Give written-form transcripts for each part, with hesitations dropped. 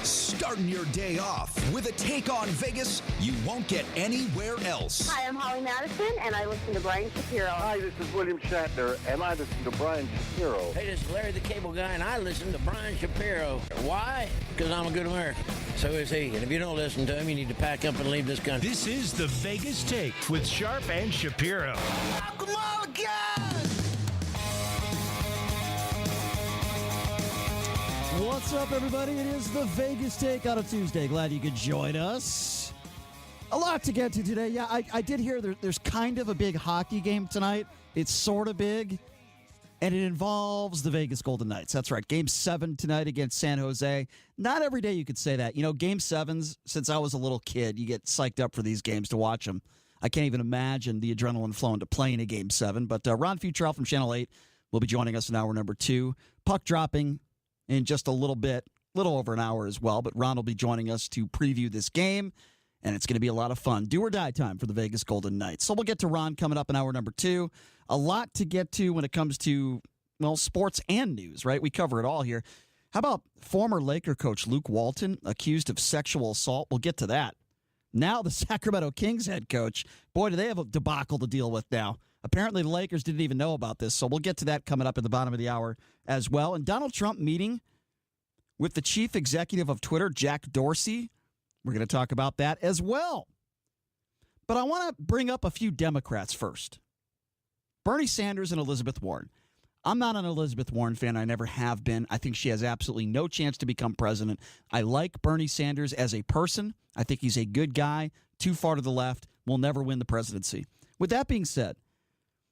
Starting your day off with a take on Vegas you won't get anywhere else. Hi, I'm Holly Madison, and I listen to Brian Shapiro. Hi, this is William Shatner, and I listen to Brian Shapiro. Hey, this is Larry the Cable Guy, and I listen to Brian Shapiro. Why? Because I'm a good American. So is he. And if you don't listen to him, you need to pack up and leave this country. This is the Vegas Take with Sharp and Shapiro. Come on, guys! What's up, everybody? It is the Vegas Take on a Tuesday. Glad you could join us. A lot to get to today. Yeah, I did hear there's kind of a big hockey game tonight. It's sort of big, and it involves the Vegas Golden Knights. That's right. Game 7 tonight against San Jose. Not every day you could say that. You know, Game 7s, since I was a little kid, you get psyched up for these games to watch them. I can't even imagine the adrenaline flowing to playing a Game 7. But Ron Futrell from Channel 8 will be joining us in hour number 2. Puck dropping in just a little bit, little over an hour as well. But Ron will be joining us to preview this game, and it's going to be a lot of fun. Do or die time for the Vegas Golden Knights. So we'll get to Ron coming up in hour number 2. A lot to get to when it comes to, well, sports and news, right? We cover it all here. How about former Laker coach Luke Walton accused of sexual assault? We'll get to that. Now the Sacramento Kings head coach, boy, do they have a debacle to deal with now. Apparently the Lakers didn't even know about this, so we'll get to that coming up at the bottom of the hour as well. And Donald Trump meeting with the chief executive of Twitter, Jack Dorsey. We're going to talk about that as well. But I want to bring up a few Democrats first. Bernie Sanders and Elizabeth Warren. I'm not an Elizabeth Warren fan. I never have been. I think she has absolutely no chance to become president. I like Bernie Sanders as a person. I think he's a good guy. Too far to the left. Will never win the presidency. With that being said,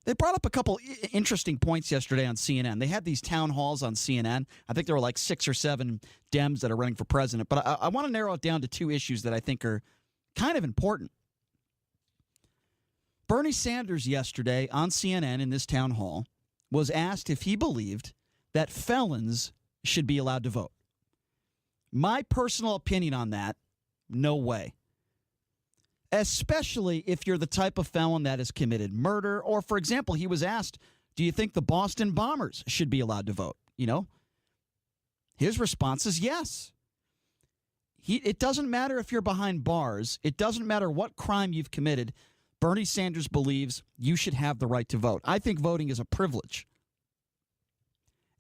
they brought up a couple interesting points yesterday on CNN. They had these town halls on CNN. I think there were like 6 or 7 Dems that are running for president. But I want to narrow it down to 2 issues that I think are kind of important. Bernie Sanders yesterday on CNN in this town hall was asked if he believed that felons should be allowed to vote. My personal opinion on that, no way. Especially if you're the type of felon that has committed murder. Or, for example, he was asked, do you think the Boston Bombers should be allowed to vote? You know, his response is yes. It doesn't matter if you're behind bars. It doesn't matter what crime you've committed. Bernie Sanders believes you should have the right to vote. I think voting is a privilege.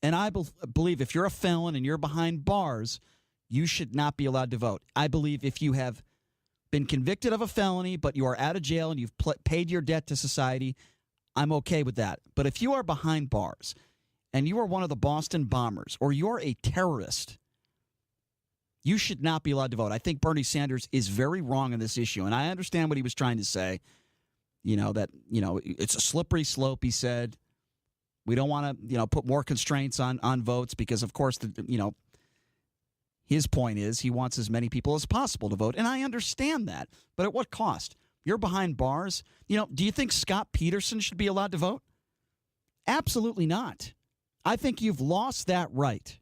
And I believe if you're a felon and you're behind bars, you should not be allowed to vote. I believe if you have been convicted of a felony, but you are out of jail and you've paid your debt to society, I'm okay with that. But if you are behind bars and you are one of the Boston Bombers or you're a terrorist, you should not be allowed to vote. I think Bernie Sanders is very wrong on this issue. And I understand what he was trying to say. You know, that, you know, it's a slippery slope, he said. We don't want to, you know, put more constraints on votes because, of course, his point is he wants as many people as possible to vote. And I understand that. But at what cost? You're behind bars. You know, do you think Scott Peterson should be allowed to vote? Absolutely not. I think you've lost that right.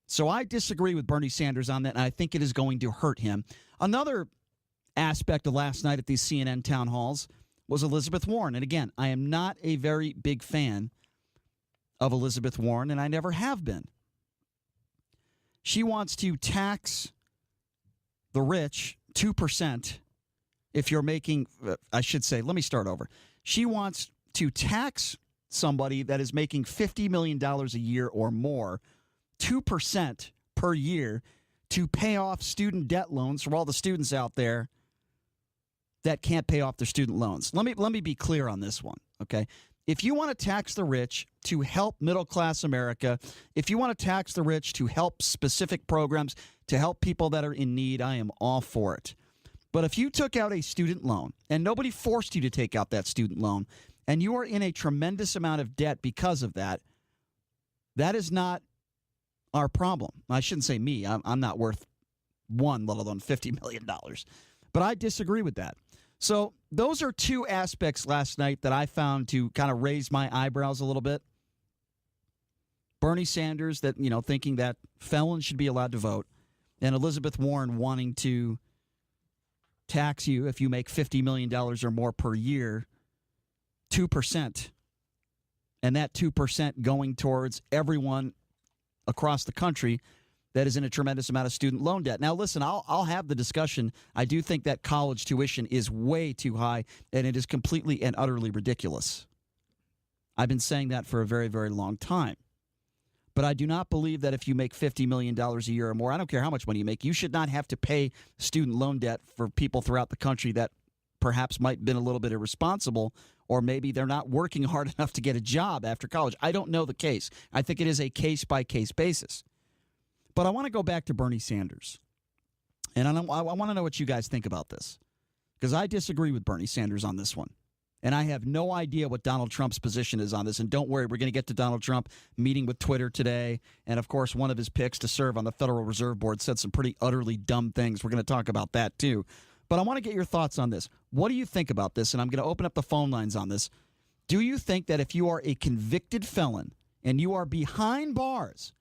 So I disagree with Bernie Sanders on that, and I think it is going to hurt him. Another aspect of last night at these CNN town halls was Elizabeth Warren. And again, I am not a very big fan of Elizabeth Warren, and I never have been. She wants to tax the rich 2% if you're making, I should say, let me start over. She wants to tax somebody that is making $50 million a year or more, 2% per year, to pay off student debt loans for all the students out there that can't pay off their student loans. Let me be clear on this one, okay? If you want to tax the rich to help middle-class America, if you want to tax the rich to help specific programs, to help people that are in need, I am all for it. But if you took out a student loan, and nobody forced you to take out that student loan, and you are in a tremendous amount of debt because of that, that is not our problem. I shouldn't say me. I'm not worth one, let alone $50 million. But I disagree with that. So those are 2 aspects last night that I found to kind of raise my eyebrows a little bit. Bernie Sanders, that, you know, thinking that felons should be allowed to vote, and Elizabeth Warren wanting to tax you if you make $50 million or more per year, 2%. And that 2% going towards everyone across the country that is in a tremendous amount of student loan debt. Now, listen, I'll have the discussion. I do think that college tuition is way too high, and it is completely and utterly ridiculous. I've been saying that for a very, very long time. But I do not believe that if you make $50 million a year or more, I don't care how much money you make, you should not have to pay student loan debt for people throughout the country that perhaps might have been a little bit irresponsible, or maybe they're not working hard enough to get a job after college. I don't know the case. I think it is a case-by-case basis. But I want to go back to Bernie Sanders. And I want to know what you guys think about this, because I disagree with Bernie Sanders on this one. And I have no idea what Donald Trump's position is on this. And don't worry, we're going to get to Donald Trump meeting with Twitter today. And, of course, one of his picks to serve on the Federal Reserve Board said some pretty utterly dumb things. We're going to talk about that, too. But I want to get your thoughts on this. What do you think about this? And I'm going to open up the phone lines on this. Do you think that if you are a convicted felon and you are behind bars,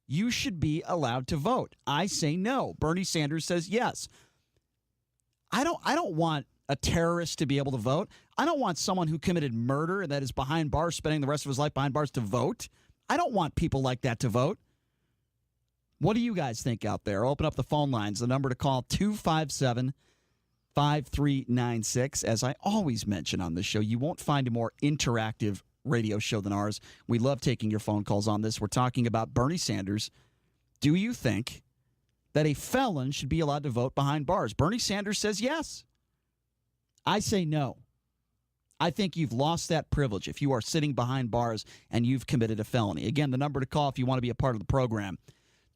you should be allowed to vote? I say no. Bernie Sanders says yes. I don't want a terrorist to be able to vote. I don't want someone who committed murder and that is behind bars, spending the rest of his life behind bars, to vote. I don't want people like that to vote. What do you guys think out there? Open up the phone lines. The number to call, 257-5396. As I always mention on this show, you won't find a more interactive radio show than ours. We love taking your phone calls on this. We're talking about Bernie Sanders. Do you think that a felon should be allowed to vote behind bars? Bernie Sanders says yes. I say no. I think you've lost that privilege if you are sitting behind bars and you've committed a felony. Again, the number to call if you want to be a part of the program,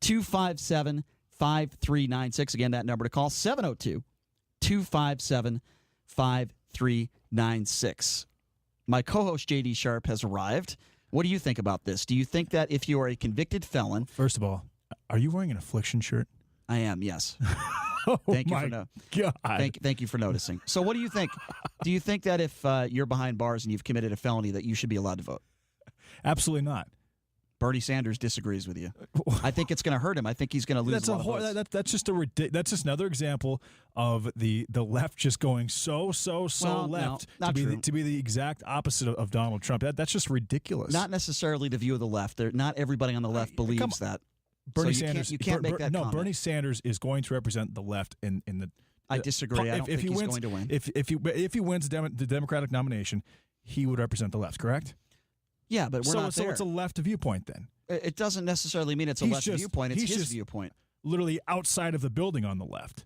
257-5396. Again, that number to call, 702-257-5396. My co-host, J.D. Sharp, has arrived. What do you think about this? Do you think that if you are a convicted felon... First of all, are you wearing an affliction shirt? I am, yes. Oh, thank you my for God. Thank you for noticing. So what do you think? Do you think that if you're behind bars and you've committed a felony that you should be allowed to vote? Absolutely not. Bernie Sanders disagrees with you. I think it's going to hurt him. I think he's going to lose a lot of votes. That's just that's just another example of the left just going so left to be the exact opposite of Donald Trump. That's just ridiculous. Not necessarily the view of the left. Not everybody on the left believes that. Bernie so Sanders. You can't make that comment. Bernie Sanders is going to represent the left in the. I disagree. I don't think he's going to win. If he wins the Democratic nomination, he would represent the left. Correct? Yeah, but we're not there. So it's a left viewpoint then. It doesn't necessarily mean it's a left viewpoint. It's his viewpoint. Literally outside of the building on the left.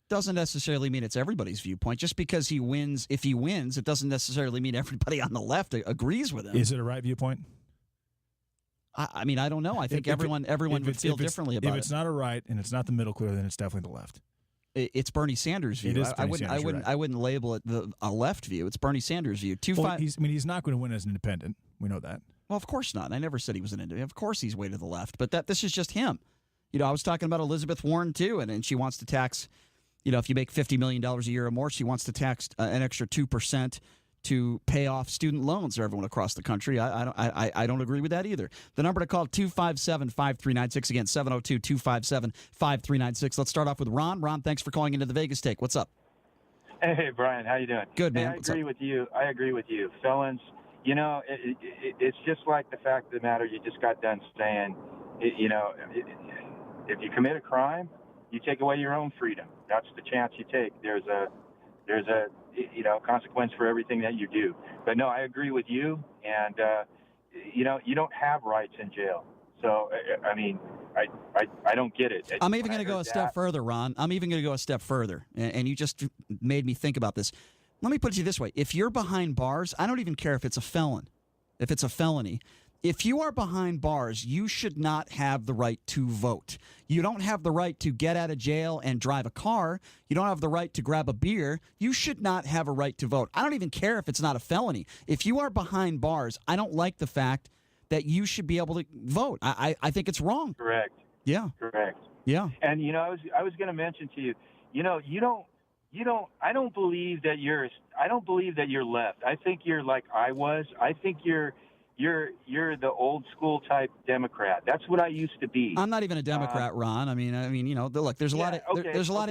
Doesn't necessarily mean it's everybody's viewpoint. Just because he wins, if he wins, it doesn't necessarily mean everybody on the left agrees with him. Is it a right viewpoint? I mean, I don't know. I think everyone would feel differently about it. If it's not a right and it's not the middle clear, then it's definitely the left. It's Bernie Sanders' view. It is Bernie Sanders' view. I wouldn't label it a left view. It's Bernie Sanders' view. He's not going to win as an independent. We know that. Well, of course not. I never said he was an independent. Of course he's way to the left. But this is just him. I was talking about Elizabeth Warren, too, and she wants to tax, if you make $50 million a year or more, she wants to tax an extra 2% to pay off student loans for everyone across the country. I don't agree with that either. The number to call, 257-5396. Again, 702-257-5396. Let's start off with Ron. Ron, thanks for calling into the Vegas Take. What's up? Hey, Brian. How you doing? Good, man. I agree with you. Felons, it's just like the fact of the matter you just got done saying, if you commit a crime, you take away your own freedom. That's the chance you take. There's a consequence for everything that you do. But no, I agree with you. And, you don't have rights in jail. So, I mean, I don't get it. I'm even going to go a step further, Ron. I'm even going to go a step further. And you just made me think about this. Let me put it to you this way. If you're behind bars, I don't even care if it's a felony. If you are behind bars, you should not have the right to vote. You don't have the right to get out of jail and drive a car. You don't have the right to grab a beer. You should not have a right to vote. I don't even care if it's not a felony. If you are behind bars, I don't like the fact that you should be able to vote. I think it's wrong. Correct. Yeah. Correct. Yeah. And I was going to mention to you, I don't believe that you're left. I think you're like I was. I think you're the old school type Democrat. That's what I used to be. I'm not even a Democrat, Ron. I mean, look, there's a lot of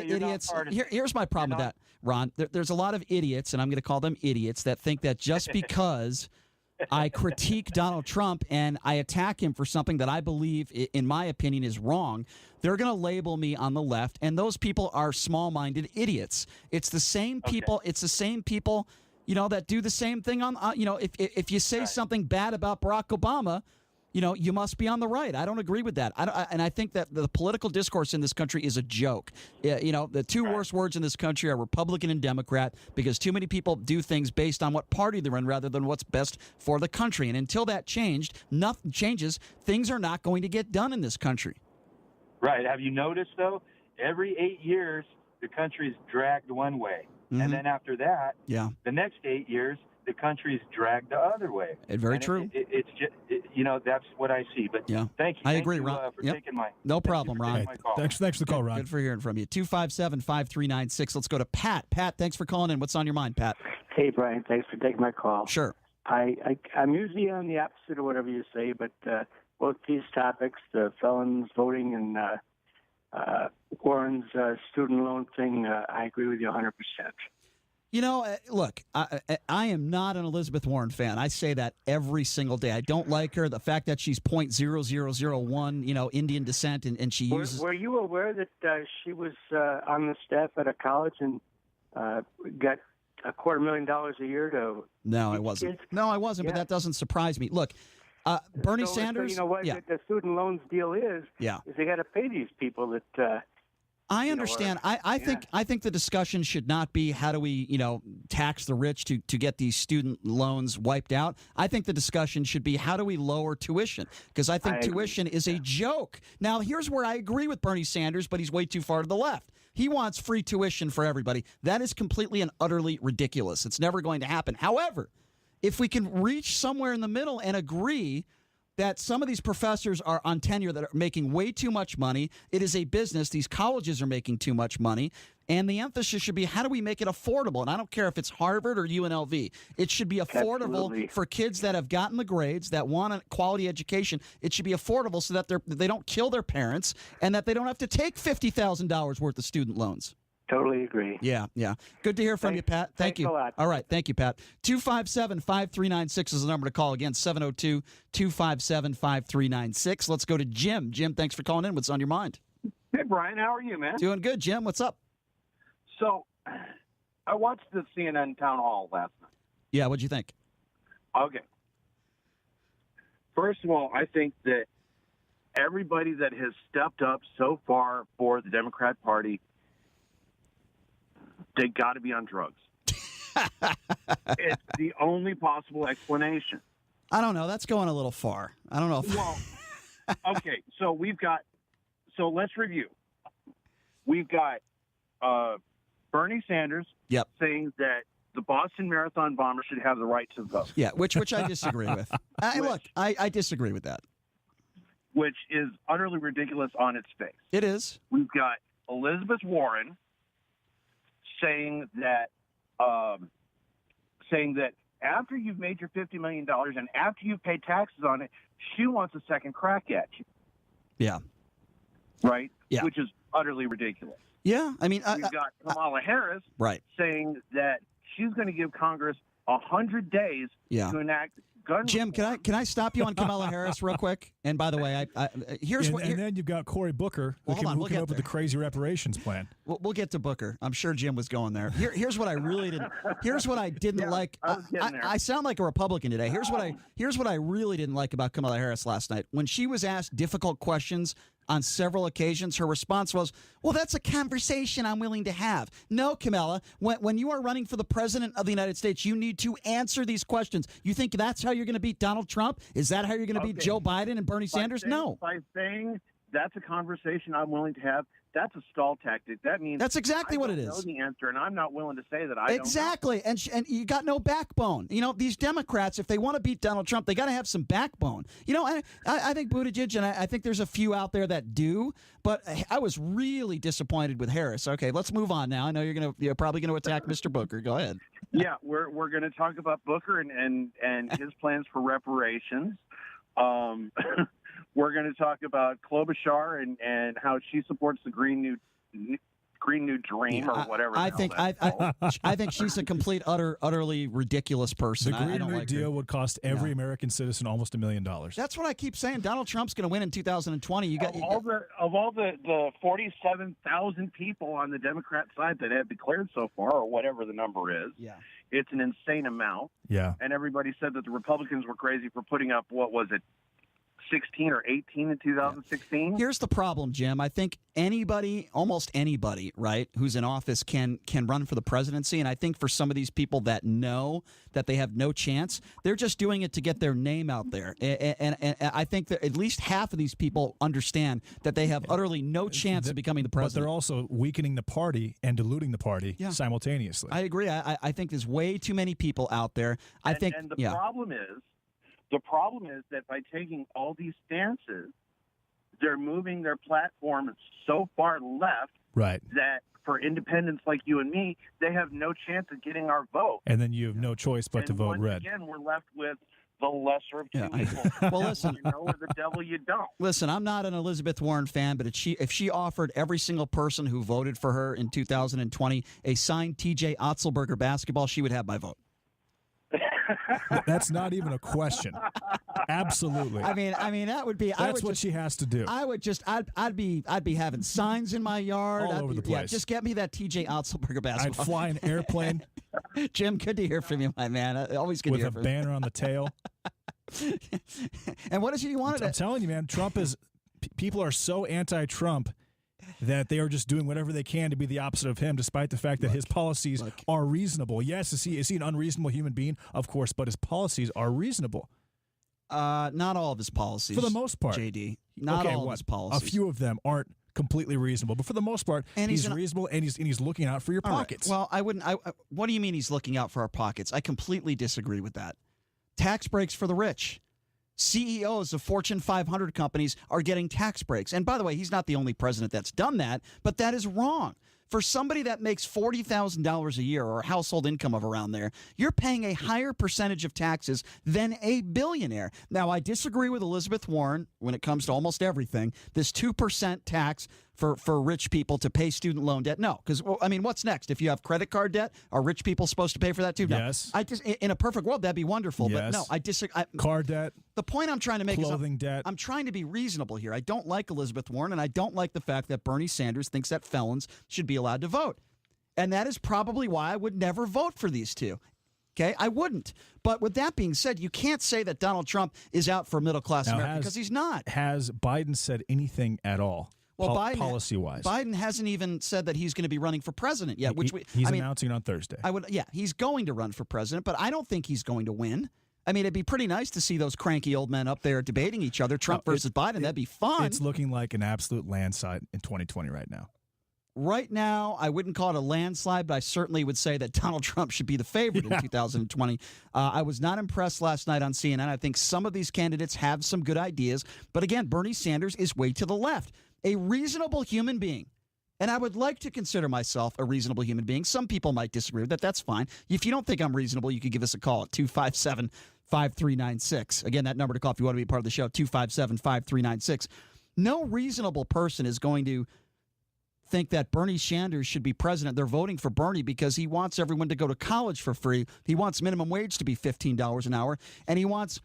idiots. Here's my problem with that, Ron. There's a lot of idiots, and I'm going to call them idiots, that think that just because I critique Donald Trump and I attack him for something that I believe, in my opinion, is wrong, they're going to label me on the left, and those people are small-minded idiots. It's the same people. Okay. It's the same people, that do the same thing on. If you say something bad about Barack Obama, you must be on the right. I don't agree with that. And I think that the political discourse in this country is a joke. The two worst words in this country are Republican and Democrat, because too many people do things based on what party they're in rather than what's best for the country. And until that nothing changes, things are not going to get done in this country. Right. Have you noticed, though, every 8 years, the country's dragged one way. Mm-hmm. And then after that, the next 8 years, the country's dragged the other way. Very true. It's just, that's what I see. But thank you. I agree, Ron. For taking my No problem, Ron. Thanks for the call, Ron. Good for hearing from you. 257-5396. Let's go to Pat. Pat, thanks for calling in. What's on your mind, Pat? Hey, Brian. Thanks for taking my call. Sure. I'm usually on the opposite of whatever you say, but both these topics, the felons voting and Warren's student loan thing, I agree with you 100%. Look, I am not an Elizabeth Warren fan. I say that every single day. I don't like her. The fact that she's .0001, Indian descent, and she uses. Were you aware that she was on the staff at a college and got $250,000 a year to? No, I wasn't. Kids? No, I wasn't. But that doesn't surprise me. Look. Bernie Sanders. So you know what the student loans deal is? Is they got to pay these people that. I understand. I think the discussion should not be how do we tax the rich to get these student loans wiped out. I think the discussion should be how do we lower tuition, because I think tuition is a joke. Now here's where I agree with Bernie Sanders, but he's way too far to the left. He wants free tuition for everybody. That is completely and utterly ridiculous. It's never going to happen. However, if we can reach somewhere in the middle and agree that some of these professors are on tenure that are making way too much money, it is a business, these colleges are making too much money, and the emphasis should be how do we make it affordable? And I don't care if it's Harvard or UNLV. It should be affordable for kids that have gotten the grades, that want a quality education. It should be affordable so that they don't kill their parents and that they don't have to take $50,000 worth of student loans. Totally agree. Yeah. Good to hear from you, Pat. Thank you. Thanks a lot. All right. Thank you, Pat. 257-5396 is the number to call. Again, 702-257-5396. Let's go to Jim. Jim, thanks for calling in. What's on your mind? Hey, Brian. How are you, man? Doing good, Jim. What's up? So, I watched the CNN town hall last night. Yeah, what'd you think? Okay. First of all, I think that everybody that has stepped up so far for the Democrat Party, they got to be on drugs. It's the only possible explanation. I don't know. That's going a little far. I don't know. Well, okay. So let's review. We've got Bernie Sanders saying that the Boston Marathon bomber should have the right to vote. Yeah, which I disagree with. I disagree with that. Which is utterly ridiculous on its face. It is. We've got Elizabeth Warren saying that after you've made your $50 million and after you've paid taxes on it, she wants a second crack at you. Yeah. Right? Yeah. Which is utterly ridiculous. Yeah. I mean, we've got Kamala Harris saying that she's going to give Congress 100 days to enact gun Jim, reform. can I stop you on Kamala Harris real quick? And by the way, and then you've got Cory Booker who came up with the crazy reparations plan. We'll get to Booker. I'm sure Jim was going there. Here's what I really didn't. Here's what I didn't like. I sound like a Republican today. Here's what I really didn't like about Kamala Harris last night. When she was asked difficult questions on several occasions, her response was, well, that's a conversation I'm willing to have. No, Kamala, when you are running for the president of the United States, you need to answer these questions. You think that's how you're going to beat Donald Trump? Is that how you're going to beat Joe Biden and Bernie Sanders? No. By saying that's a conversation I'm willing to have, that's a stall tactic. That means that's exactly what it is. I don't know the answer, and I'm not willing to say that I exactly. don't know. And you got no backbone. These Democrats, if they want to beat Donald Trump, they got to have some backbone. I think Buttigieg, and I think there's a few out there that do, but I was really disappointed with Harris. Okay, let's move on now. I know you're probably going to attack Mr. Booker. Go ahead. Yeah, we're going to talk about Booker and his plans for reparations. We're going to talk about Klobuchar and how she supports the Green New Green New Dream or whatever. I think she's a complete, utterly ridiculous person. The Green I don't New like Deal her. would cost every American citizen almost $1 million. That's what I keep saying. Donald Trump's going to win in 2020. Of all the 47,000 people on the Democrat side that have declared so far, or whatever the number is, it's an insane amount. Yeah. And everybody said that the Republicans were crazy for putting up, what was it, 16 or 18 in 2016? Here's the problem, Jim. I think anybody, almost anybody, right, who's in office can run for the presidency. And I think for some of these people that know that they have no chance, they're just doing it to get their name out there. And I think that at least half of these people understand that they have utterly no chance of becoming the president. But they're also weakening the party and diluting the party simultaneously. I agree. I think there's way too many people out there. And the problem is that by taking all these stances, they're moving their platform so far left that for independents like you and me, they have no chance of getting our vote. And then you have no choice but to vote red. Again, we're left with the lesser of two evils. Well, listen, you know, or the devil you don't. Listen, I'm not an Elizabeth Warren fan, but if she offered every single person who voted for her in 2020 a signed T.J. Otzelberger basketball, she would have my vote. That's not even a question. Absolutely. I mean, that would be. That's what she has to do. I'd be having signs in my yard all over the place. Yeah, just get me that T.J. Otzelberger basketball. I'd fly an airplane. Jim, good to hear from you, my man. Always good to hear from you. With a banner on the tail. And what is it you wanted? I'm telling you, man. Trump is. People are so anti-Trump that they are just doing whatever they can to be the opposite of him, despite the fact that his policies are reasonable. Yes, is he an unreasonable human being? Of course, but his policies are reasonable. Not all of his policies. For the most part. JD. Not all of his policies. A few of them aren't completely reasonable, but for the most part, he's reasonable and he's looking out for your pockets. Right. Well, I wouldn't. What do you mean he's looking out for our pockets? I completely disagree with that. Tax breaks for the rich. CEOs of Fortune 500 companies are getting tax breaks. And by the way, he's not the only president that's done that, but that is wrong. For somebody that makes $40,000 a year or a household income of around there, you're paying a higher percentage of taxes than a billionaire. Now, I disagree with Elizabeth Warren when it comes to almost everything. This 2% tax for rich people to pay student loan debt. No, because, what's next? If you have credit card debt, are rich people supposed to pay for that too? No. Yes. In a perfect world, that'd be wonderful. Yes. But no, I disagree. Car debt. The point I'm trying to make clothing debt. I'm trying to be reasonable here. I don't like Elizabeth Warren, and I don't like the fact that Bernie Sanders thinks that felons should be allowed to vote. And that is probably why I would never vote for these two. Okay, I wouldn't. But with that being said, you can't say that Donald Trump is out for middle-class America because he's not. Has Biden said anything at all? Well, policy-wise, Biden hasn't even said that he's going to be running for president yet. He's announcing on Thursday. He's going to run for president, but I don't think he's going to win. I mean, it'd be pretty nice to see those cranky old men up there debating each other, Trump versus Biden. That'd be fun. It's looking like an absolute landslide in 2020 right now. Right now, I wouldn't call it a landslide, but I certainly would say that Donald Trump should be the favorite in 2020. I was not impressed last night on CNN. I think some of these candidates have some good ideas. But again, Bernie Sanders is way to the left. A reasonable human being. And I would like to consider myself a reasonable human being. Some people might disagree with that. That's fine. If you don't think I'm reasonable, you could give us a call at 257-5396. Again, that number to call if you want to be part of the show, 257-5396. No reasonable person is going to think that Bernie Sanders should be president. They're voting for Bernie because he wants everyone to go to college for free. He wants minimum wage to be $15 an hour. And he wants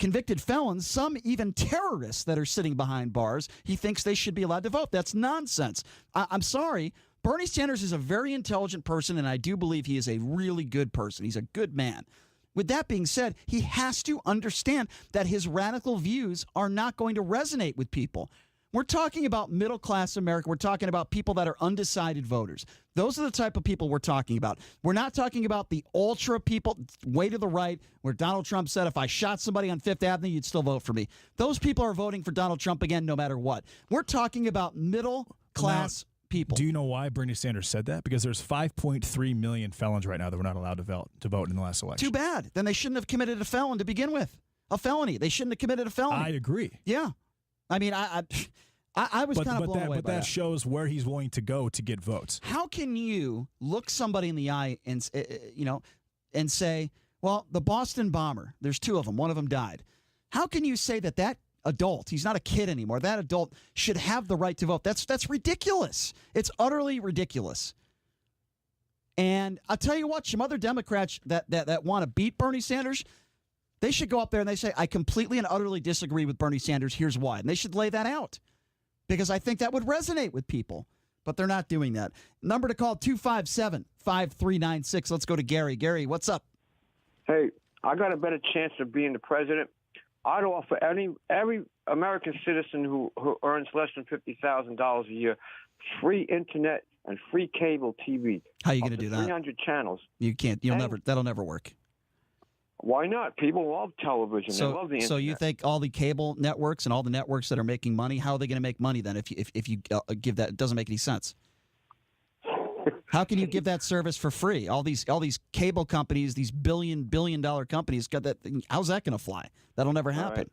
convicted felons, some even terrorists that are sitting behind bars, he thinks they should be allowed to vote. That's nonsense. I'm sorry. Bernie Sanders is a very intelligent person, and I do believe he is a really good person. He's a good man. With that being said, he has to understand that his radical views are not going to resonate with people. We're talking about middle-class America. We're talking about people that are undecided voters. Those are the type of people we're talking about. We're not talking about the ultra people way to the right where Donald Trump said, if I shot somebody on Fifth Avenue, you'd still vote for me. Those people are voting for Donald Trump again no matter what. We're talking about middle-class people. Do you know why Bernie Sanders said that? Because there's 5.3 million felons right now that were not allowed to vote in the last election. Too bad. Then they shouldn't have committed a felon to begin with. A felony. They shouldn't have committed a felony. I agree. Yeah. I mean, I was kind of blown away by that. But that shows where he's willing to go to get votes. How can you look somebody in the eye and say, well, the Boston bomber, there's two of them, one of them died. How can you say that adult. He's not a kid anymore. That adult should have the right to vote. That's ridiculous. It's utterly ridiculous. And I'll tell you what, some other Democrats that want to beat Bernie Sanders, they should go up there and they say, I completely and utterly disagree with Bernie Sanders. Here's why. And they should lay that out because I think that would resonate with people. But they're not doing that. Number to call, 257-5396. Let's go to Gary. Gary, what's up? Hey, I got a better chance of being the president. I'd offer every American citizen who earns less than $50,000 a year free internet and free cable TV. How are you going to do that? 300 channels. You can't. That'll never work. Why not? People love television. They love the internet. So you think all the cable networks and all the networks that are making money, how are they going to make money then if you give that? It doesn't make any sense. How can you give that service for free? All these cable companies, these billion-dollar companies, got that. How's that going to fly? That'll never happen.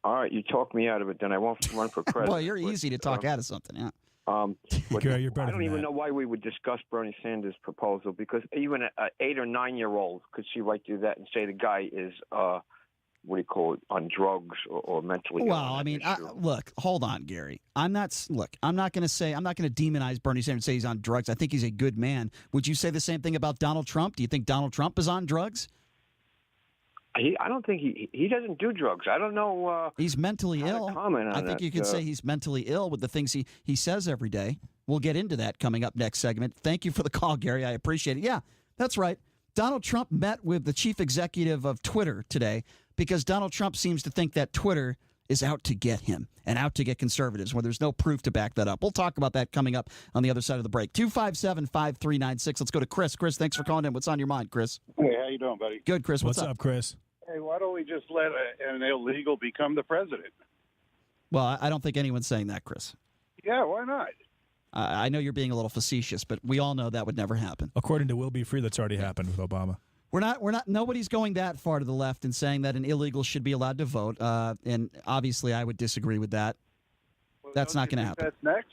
All right, you talk me out of it. Then I won't run for president. Well, you're easy to talk out of something. Yeah. Gary, you're better I don't than even that. know why we would discuss Bernie Sanders' proposal because even an 8 or 9 year old could see right through that and say the guy is what do you call it, on drugs or mentally ill. Well, I mean, look, hold on, Gary. I'm not going to demonize Bernie Sanders and say he's on drugs. I think he's a good man. Would you say the same thing about Donald Trump? Do you think Donald Trump is on drugs? I don't think he doesn't do drugs. I don't know. He's mentally ill. I think you could say he's mentally ill with the things he says every day. We'll get into that coming up next segment. Thank you for the call, Gary. I appreciate it. Yeah, that's right. Donald Trump met with the chief executive of Twitter today because Donald Trump seems to think that Twitter is out to get him and out to get conservatives when there's no proof to back that up. We'll talk about that coming up on the other side of the break. 257-5396. Let's go to Chris. Chris, thanks for calling in. What's on your mind, Chris? Hey, how you doing, buddy? Good, Chris. What's up, Chris? Hey, why don't we just let an illegal become the president? Well, I don't think anyone's saying that, Chris. Yeah, why not? I know you're being a little facetious, but we all know that would never happen. According to Will Be Free, that's already happened with Obama. We're not. Nobody's going that far to the left and saying that an illegal should be allowed to vote. And obviously, I would disagree with that. Well, that's not going to happen. That's next.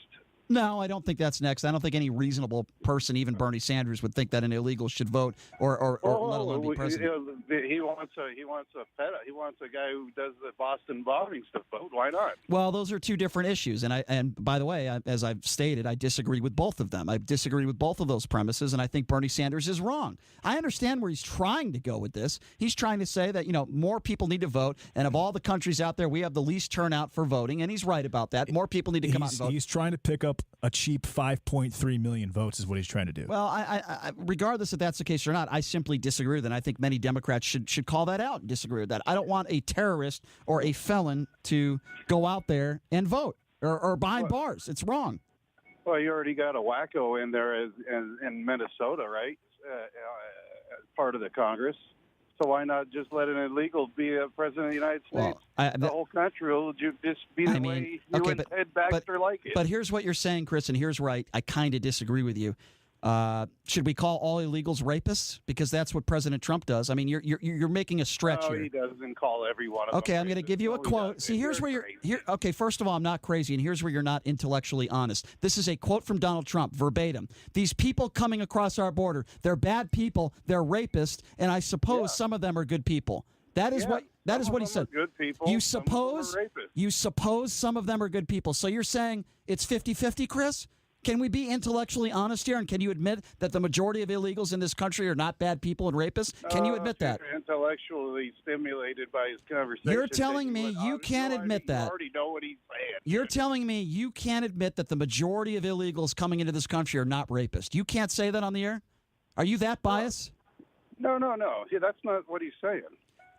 No, I don't think that's next. I don't think any reasonable person, even Bernie Sanders, would think that an illegal should vote or let alone be president. He wants a guy who does the Boston bombings to vote. Why not? Well, those are two different issues, and by the way, as I've stated, I disagree with both of them. I disagree with both of those premises, and I think Bernie Sanders is wrong. I understand where he's trying to go with this. He's trying to say that more people need to vote, and of all the countries out there, we have the least turnout for voting, and he's right about that. More people need to come out and vote. He's trying to pick up a cheap 5.3 million votes is what he's trying to do. Well, I regardless if that's the case or not, I simply disagree with that. I think many Democrats should call that out and disagree with that. I don't want a terrorist or a felon to go out there and vote or behind bars. It's wrong. Well, you already got a wacko in there in Minnesota, right? As part of the Congress. So why not just let an illegal be a president of the United States? The whole country will just be the way you and Ted Baxter like it. But here's what you're saying, Chris, and here's where I kind of disagree with you. Should we call all illegals rapists? Because that's what President Trump does. I mean, you're making a stretch here. He doesn't call every one of them. Okay, I'm going to give you a quote. See, here's where you're here. Okay, first of all, I'm not crazy, and here's where you're not intellectually honest. This is a quote from Donald Trump, verbatim. These people coming across our border, they're bad people, they're rapists, and I suppose some of them are good people. That is what he said. Good people. You suppose some of them are good people. So you're saying it's 50-50, Chris? Can we be intellectually honest here, and can you admit that the majority of illegals in this country are not bad people and rapists? Can you admit that? You're intellectually stimulated by his conversation. You're telling me you can't admit that. You already know what he's saying. You're telling me you can't admit that the majority of illegals coming into this country are not rapists. You can't say that on the air? Are you that biased? No. Yeah, that's not what he's saying.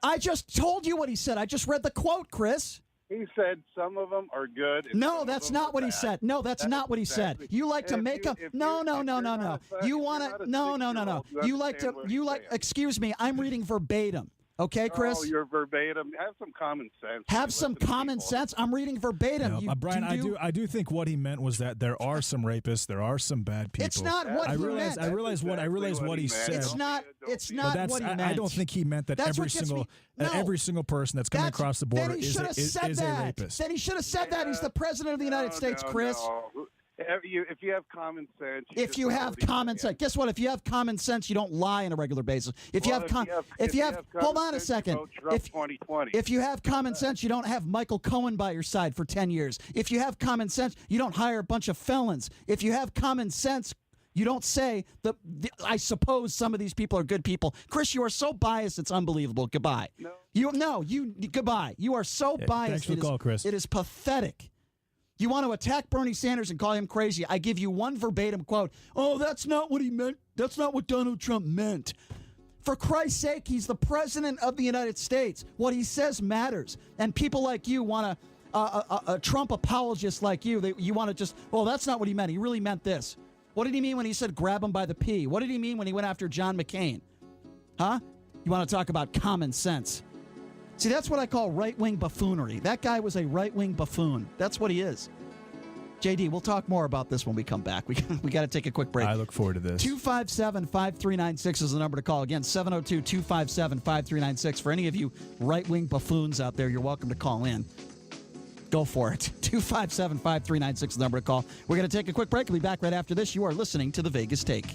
I just told you what he said. I just read the quote, Chris. He said some of them are good. No, that's not what he said. No, that's not what he said. You like to make up. No. You want to. No. You like. Excuse me. I'm reading verbatim. Okay, Chris? Oh, you're verbatim. Have some common sense. Have some common sense? I'm reading verbatim. No, Brian, I do think what he meant was that there are some rapists, there are some bad people. It's not what he meant. I realize what he said. It's not what he meant. I don't think he meant that every single person that's coming across the border is a rapist. Then he should have said that. He's the president of the United States, Chris. If you have common sense. Guess what? If you have common sense, you don't lie on a regular basis. Hold on a second. If you have common sense, you don't have Michael Cohen by your side for 10 years. If you have common sense, you don't hire a bunch of felons. If you have common sense, you don't say I suppose some of these people are good people. Chris, you are so biased, it's unbelievable. Goodbye. Goodbye. You are so biased. Thanks for the call, Chris. It is pathetic. You want to attack Bernie Sanders and call him crazy. I give you one verbatim quote. Oh, that's not what he meant. That's not what Donald Trump meant. For Christ's sake, he's the president of the United States. What he says matters. And people like you want a Trump apologist like you. You want to just, well, that's not what he meant. He really meant this. What did he mean when he said grab him by the pee? What did he mean when he went after John McCain? Huh? You want to talk about common sense. See, that's what I call right-wing buffoonery. That guy was a right-wing buffoon. That's what he is. JD, we'll talk more about this when we come back. We got to take a quick break. I look forward to this. 257-5396 is the number to call. Again, 702-257-5396. For any of you right-wing buffoons out there, you're welcome to call in. Go for it. 257-5396 is the number to call. We're going to take a quick break. We'll be back right after this. You are listening to The Vegas Take.